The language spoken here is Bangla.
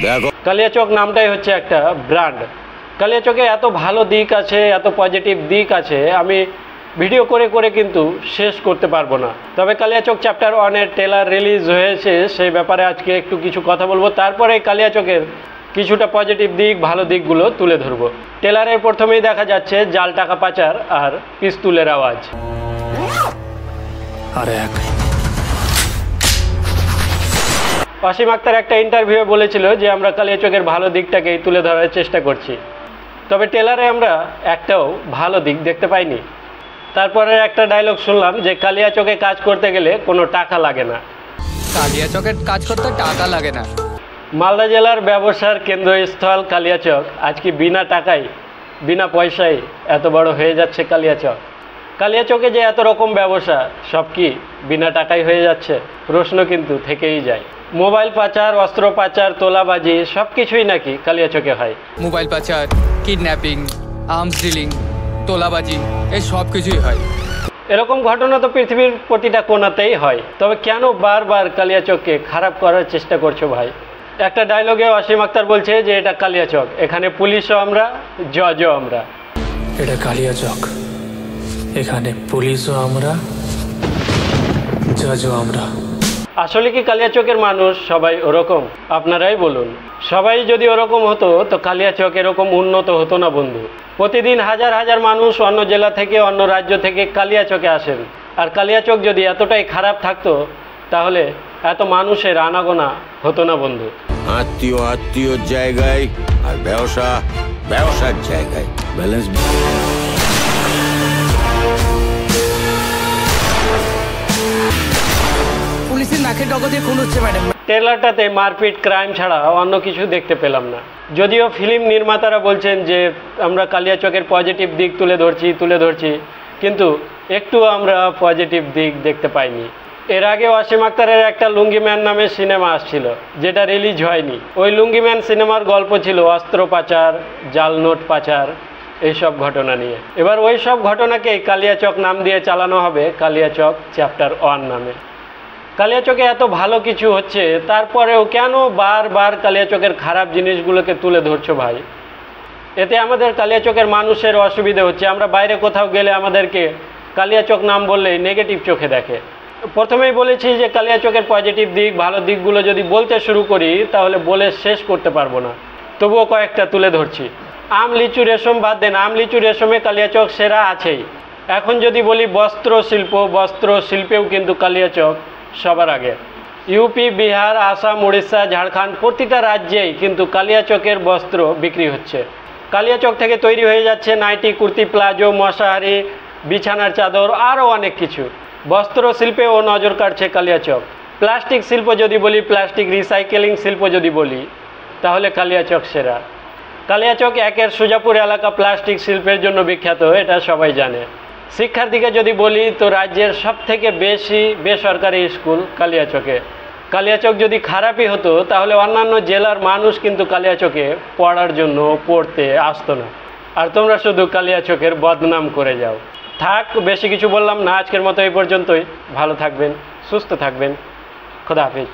দেখো, কালিয়াচক নামটাই হচ্ছে একটা ব্র্যান্ড। কালিয়াচকে এত ভালো দিক আছে, এত পজিটিভ দিক আছে, আমি ভিডিও করে করে কিন্তু শেষ করতে পারবো না। তবে কালিয়াচক চ্যাপ্টার 1-এর ট্রেলার রিলিজ হয়েছে, সেই ব্যাপারে আজকে একটু কিছু কথা বলবো। তারপরে কালিয়াচকের কিছুটা পজিটিভ দিক, ভালো দিকগুলো তুলে ধরবো। ট্রেলারের প্রথমেই দেখা যাচ্ছে জাল টাকা পাচার আর পিস্তুলের আওয়াজ। অসীম আক্তার একটা ইন্টারভিউ বলেছিল যে আমরা কালিয়াচকের ভালো দিকটাকেই তুলে ধরার চেষ্টা করছি, তবে ট্রেলারে আমরা একটাও ভালো দিক দেখতে পাইনি। তারপরে একটা ডায়লগ শুনলাম যে কালিয়াচকে কাজ করতে গেলে কোনো টাকা লাগে না। কালিয়াচকে কাজ করতে টাকা লাগে না। মালদা জেলার ব্যবসার কেন্দ্রস্থল কালিয়াচক আজকে বিনা টাকায়, বিনা পয়সায় এত বড় হয়ে যাচ্ছে কালিয়াচক। কালিয়াচকে যে এত রকম ব্যবসা, সব কি বিনা টাকায় হয়ে যাচ্ছে? প্রশ্ন কিন্তু থেকেই যায়। মোবাইল পাচার, অস্ত্র পাচার, তোলাবাজি সব কিছুই নাকি কালিয়াচকে হয়। মোবাইল পাচার, কিডন্যাপিং, আর্মস ডিলিং, তোলাবাজি, এই সব কিছুই হয়। এরকম ঘটনা তো পৃথিবীর প্রতিটা কোণাতেই হয়, তবে কেন বারবার কালিয়াচককে খারাপ করার চেষ্টা করছো ভাই? একটা ডায়লগে অসীম আক্তার বলছে যে এটা কালিয়াচক, এখানে পুলিশও আমরা, জজও আমরা। এটা কালিয়াচক, এখানে পুলিশও আমরা, জজও আমরা। আসলে কি কালিয়াচকের মানুষ সবাই ওরকম? আপনারাই বলুন। সবাই যদি ওরকম হতো তো কালিয়াচক এরকম উন্নত হতো না বন্ধু। প্রতিদিন হাজার হাজার মানুষ অন্য জেলা থেকে, অন্য রাজ্য থেকে কালিয়াচকে আসেন। আর কালিয়াচক যদি এতটাই খারাপ থাকতো তাহলে এত মানুষের আনাগোনা হতো না বন্ধু। আত্মীয় আত্মীয় জায়গায় আর ব্যবসা ব্যবসার জায়গায় ব্যালেন্স। পুলিশের নাকের ডগা দিয়ে খুন হচ্ছে ম্যাডাম। ট্রেলারটাতে মারপিট, ক্রাইম ছাড়া অন্য কিছু দেখতে পেলাম না। যদিও ফিল্ম নির্মাতারা বলছেন যে আমরা কালিয়াচকের পজিটিভ দিক তুলে ধরছি, কিন্তু একটু আমরা পজিটিভ দিক দেখতে পাইনি। এর আগে অসীম আক্তারের একটা লুঙ্গিম্যান নামে সিনেমা আসছিল, যেটা রিলিজ হয়নি। ওই লুঙ্গিম্যান সিনেমার গল্প ছিল অস্ত্র পাচার, জাল নোট পাচার, এইসব ঘটনা নিয়ে। এবার ওই সব ঘটনাকেই কালিয়াচক নাম দিয়ে চালানো হবে কালিয়াচক চ্যাপ্টার 1 নামে। কালিয়াচকে এত ভালো কিছু হচ্ছে, তারপরেও কেন বারবার কালিয়াচকের খারাপ জিনিসগুলোকে তুলে ধরছো ভাই? এতে আমাদের কালিয়াচকের মানুষের অসুবিধা হচ্ছে। আমরা বাইরে কোথাও গেলে আমাদেরকে কালিয়াচক নাম বললেই নেগেটিভ চোখে দেখে। প্রথমেই বলেছি যে কালিয়াচকের পজিটিভ দিক, ভালো দিকগুলো যদি বলতে শুরু করি তাহলে বলে শেষ করতে পারবো না, তবুও কয়েকটা তুলে ধরছি। আম, লিচু, রেশম বাদ দেন, আম, লিচু, রেশমে কালিয়াচক সেরা আছেই। এখন যদি বলি বস্ত্র শিল্পেও কিন্তু কালিয়াচক সবার আগে। ইউপি, বিহার, আসাম, উড়িষ্যা, ঝাড়খণ্ড প্রতিটা রাজ্যেই কিন্তু কালিয়াচকের বস্ত্র বিক্রি হচ্ছে। কালিয়াচক থেকে তৈরি হয়ে যাচ্ছে নাইটি, কুর্তি, প্লাজো, মশারি, বিছানার চাদর, আরও অনেক কিছু। বস্ত্র শিল্পেও নজর কাটছে কালিয়াচক। প্লাস্টিক শিল্প যদি বলি, প্লাস্টিক রিসাইকেলিং শিল্প যদি বলি, তাহলে কালিয়াচক সেরা। কালিয়াচক 1-এর সুজাপুর এলাকা প্লাস্টিক শিল্পের জন্য বিখ্যাত, এটা সবাই জানে। শিক্ষার দিকে যদি বলি তো রাজ্যের সবথেকে বেশি বেসরকারি স্কুল কালিয়াচকে। কালিয়াচক যদি খারাপই হতো তাহলে অন্যান্য জেলার মানুষ কিন্তু কালিয়াচকে পড়ার জন্য পড়তে আসতো না, আর তোমরা শুধু কালিয়াচকের বদনাম করে যাও। থাক, বেশি কিছু বললাম না, আজকের মতো এই পর্যন্তই। ভালো থাকবেন, সুস্থ থাকবেন, খোদা হাফেজ।